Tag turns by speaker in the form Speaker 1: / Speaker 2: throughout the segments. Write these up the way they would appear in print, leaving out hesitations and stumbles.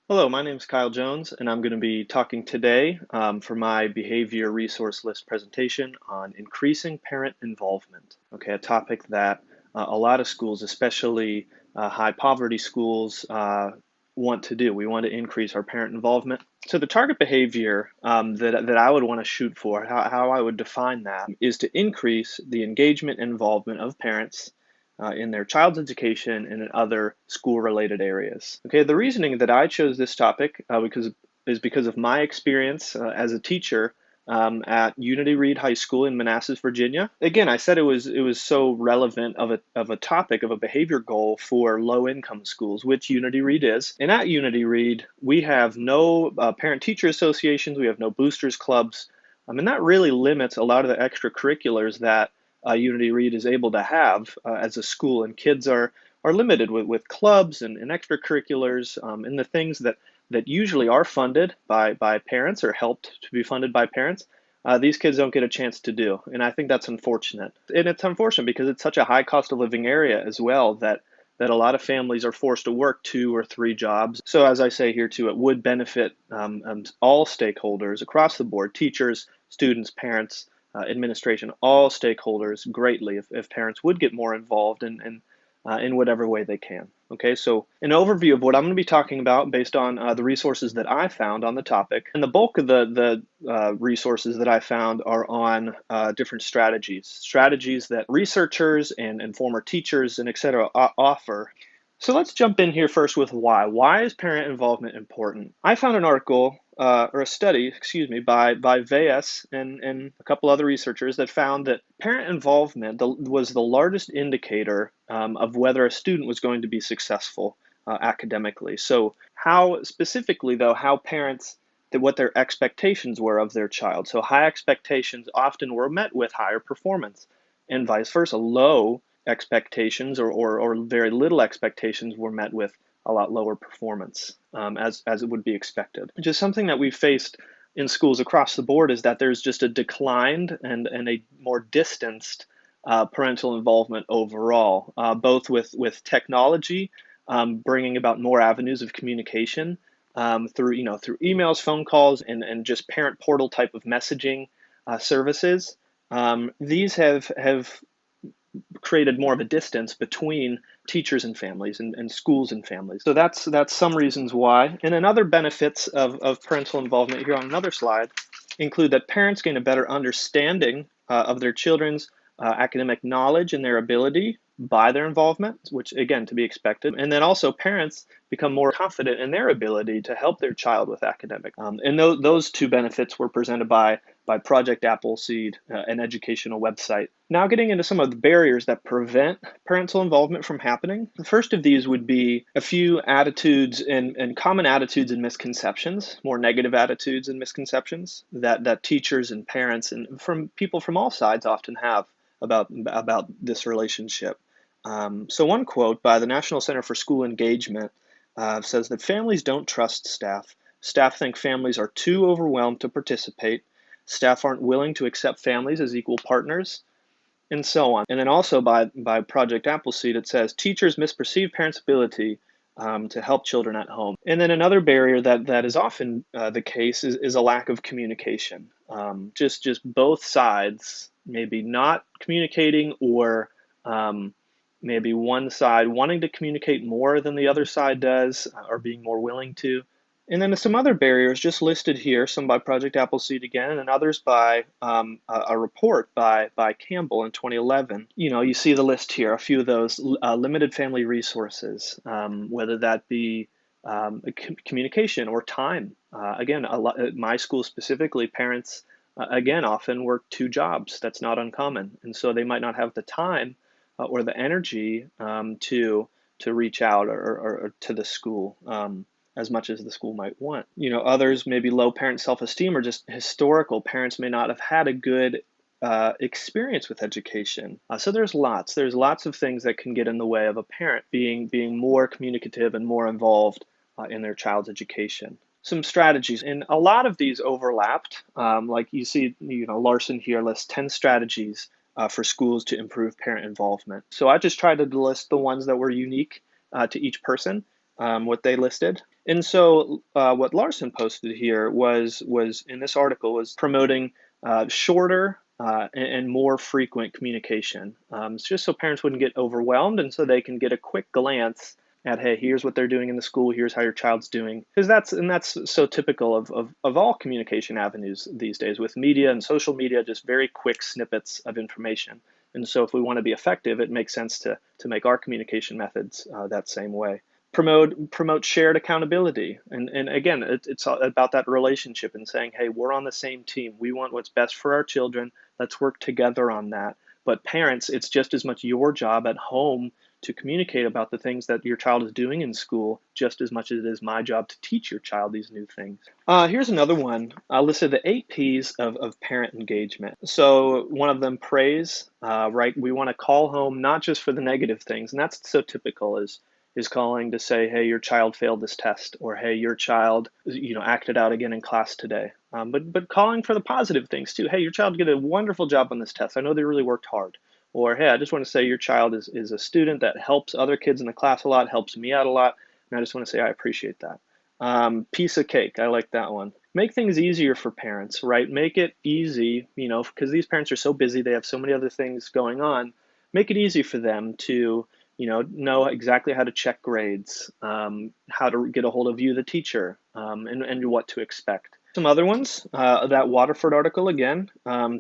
Speaker 1: Hello, my name is Kyle Jones, and I'm going to be talking today for my behavior resource list presentation on increasing parent involvement. Okay, a topic that a lot of schools, especially high poverty schools, want to do. We want to increase our parent involvement. So the target behavior that I would want to shoot for, how I would define that, is to increase the engagement and involvement of parents in their child's education and in other school-related areas. Okay, the reasoning that I chose this topic because of my experience as a teacher at Unity Reed High School in Manassas, Virginia. Again, I said it was so relevant of a topic of a behavior goal for low-income schools, which Unity Reed is. And at Unity Reed, we have no parent-teacher associations, we have no boosters clubs, and that really limits a lot of the extracurriculars that Unity Reed is able to have as a school, and kids are limited with clubs and extracurriculars and the things that usually are funded by parents or helped to be funded by parents. These kids don't get a chance to do, and I think that's unfortunate. And it's unfortunate because it's such a high cost of living area as well that a lot of families are forced to work 2 or 3 jobs. So as I say here too, it would benefit all stakeholders across the board, teachers, students, parents, administration, all stakeholders greatly if parents would get more involved in whatever way they can. Okay, so an overview of what I'm going to be talking about based on the resources that I found on the topic. And the bulk of the resources that I found are on different strategies that researchers and former teachers and et cetera offer. So let's jump in here first with why. Why is parent involvement important? I found an article or a study, excuse me, by Veyes and a couple other researchers that found that parent involvement was the largest indicator of whether a student was going to be successful academically. So how specifically though, how parents what their expectations were of their child. So high expectations often were met with higher performance, and vice versa. Low expectations or very little expectations were met with a lot lower performance, as it would be expected. Just something that we've faced in schools across the board is that there's just a declined and a more distanced parental involvement overall, both with technology bringing about more avenues of communication through emails, phone calls, and just parent portal type of messaging services. These have created more of a distance between teachers and families and schools and families. So that's some reasons why. And then other benefits of parental involvement here on another slide include that parents gain a better understanding of their children's academic knowledge and their ability by their involvement, which again to be expected. And then also parents become more confident in their ability to help their child with academic. And those two benefits were presented by Project Appleseed, an educational website. Now getting into some of the barriers that prevent parental involvement from happening. The first of these would be a few attitudes and common attitudes and misconceptions, more negative attitudes and misconceptions that teachers and parents and from people from all sides often have about this relationship. So one quote by the National Center for School Engagement says that families don't trust staff. Staff think families are too overwhelmed to participate. Staff aren't willing to accept families as equal partners, and so on. And then also by Project Appleseed, it says teachers misperceive parents' ability to help children at home. And then another barrier that is often the case is a lack of communication. Just both sides maybe not communicating or maybe one side wanting to communicate more than the other side does or being more willing to. And then some other barriers just listed here, some by Project Appleseed again, and others by a report by Campbell in 2011. You see the list here, a few of those limited family resources, whether that be communication or time. Again, at my school specifically, parents, again, often work 2 jobs. That's not uncommon. And so they might not have the time or the energy to reach out or to the school. As much as the school might want. Others maybe low parent self-esteem or just historical. Parents may not have had a good experience with education. So there's lots of things that can get in the way of a parent being more communicative and more involved in their child's education. Some strategies, and a lot of these overlapped. Like you see, Larson here lists 10 strategies for schools to improve parent involvement. So I just tried to list the ones that were unique to each person, what they listed. And so what Larson posted here was in this article was promoting shorter and more frequent communication. It's just so parents wouldn't get overwhelmed and so they can get a quick glance at, hey, here's what they're doing in the school, here's how your child's doing. Because that's so typical of all communication avenues these days with media and social media, just very quick snippets of information. And so if we want to be effective, it makes sense to make our communication methods that same way. Promote shared accountability, and again, it's about that relationship and saying, hey, we're on the same team, we want what's best for our children, let's work together on that. But parents, it's just as much your job at home to communicate about the things that your child is doing in school, just as much as it is my job to teach your child these new things. Here's another one. I listed the 8 P's of parent engagement. So one of them, praise, right? We want to call home not just for the negative things, and that's so typical is calling to say, hey, your child failed this test, or hey, your child, acted out again in class today. But calling for the positive things too. Hey, your child did a wonderful job on this test. I know they really worked hard. Or hey, I just want to say your child is a student that helps other kids in the class a lot, helps me out a lot, and I just want to say I appreciate that. Piece of cake, I like that one. Make things easier for parents, right? Make it easy, because these parents are so busy, they have so many other things going on. Make it easy for them to know exactly how to check grades, how to get a hold of you, the teacher, and what to expect. Some other ones, that Waterford article again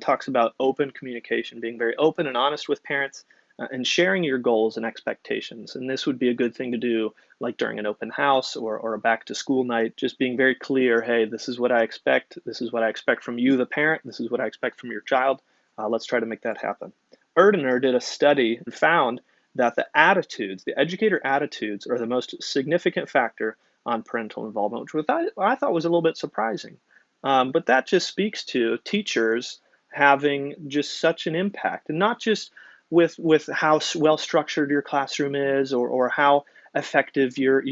Speaker 1: talks about open communication, being very open and honest with parents, and sharing your goals and expectations. And this would be a good thing to do like during an open house or a back to school night, just being very clear, hey, this is what I expect. This is what I expect from you, the parent. This is what I expect from your child. Let's try to make that happen. Erdner did a study and found that the educator attitudes are the most significant factor on parental involvement, which I thought was a little bit surprising. But that just speaks to teachers having just such an impact, and not just with how well structured your classroom is or how effective your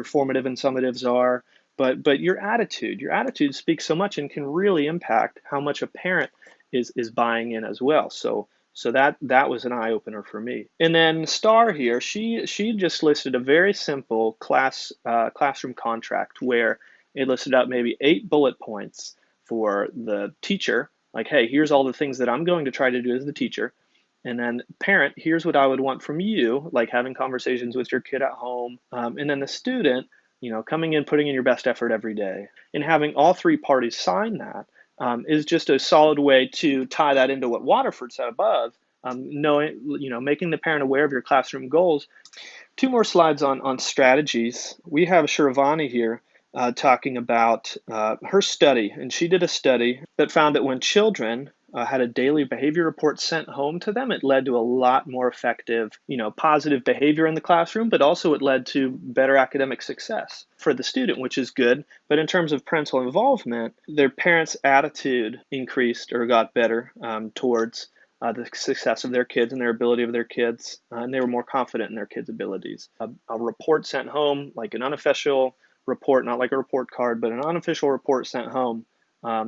Speaker 1: formative and summatives are, but your attitude. Your attitude speaks so much and can really impact how much a parent is buying in as well. So that was an eye opener for me. And then Star here, she just listed a very simple classroom contract where it listed out maybe 8 bullet points for the teacher, like, hey, here's all the things that I'm going to try to do as the teacher. And then parent, here's what I would want from you, like having conversations with your kid at home. And then the student, coming in, putting in your best effort every day. And having all 3 parties sign that is just a solid way to tie that into what Waterford said above, making the parent aware of your classroom goals. 2 more slides on strategies. We have Shirvani here talking about her study, and she did a study that found that when children had a daily behavior report sent home to them, it led to a lot more effective, positive behavior in the classroom, but also it led to better academic success for the student, which is good. But in terms of parental involvement, their parents' attitude increased or got better towards the success of their kids and their ability of their kids, and they were more confident in their kids' abilities. A report sent home, like an unofficial report, not like a report card, but an unofficial report sent home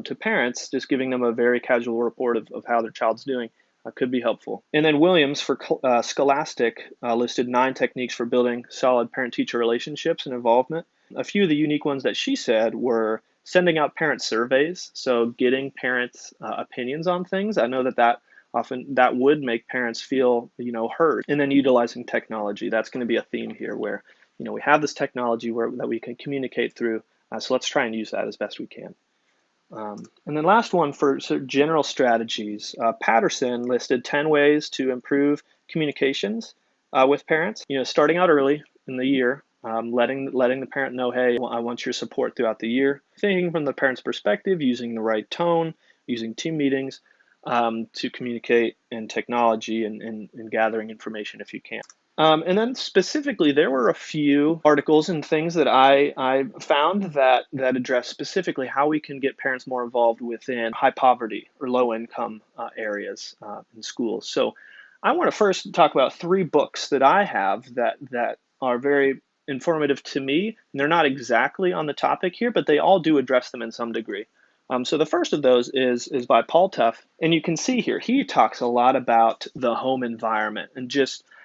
Speaker 1: to parents, just giving them a very casual report of how their child's doing, could be helpful. And then Williams for Scholastic listed 9 techniques for building solid parent-teacher relationships and involvement. A few of the unique ones that she said were sending out parent surveys, so getting parents' opinions on things. I know that often that would make parents feel heard. And then utilizing technology. That's going to be a theme here where we have this technology that we can communicate through. So let's try and use that as best we can. And then last one for general strategies. Patterson listed 10 ways to improve communications with parents. Starting out early in the year, letting the parent know, hey, I want your support throughout the year. Thinking from the parent's perspective, using the right tone, using team meetings to communicate, and technology and gathering information if you can. And then specifically, there were a few articles and things that I found that address specifically how we can get parents more involved within high poverty or low income areas in schools. So I want to first talk about 3 books that I have that are very informative to me. And they're not exactly on the topic here, but they all do address them in some degree. So the first of those is by Paul Tuff, and you can see here he talks a lot about the home environment and just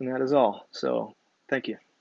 Speaker 1: And that is all. So thank you.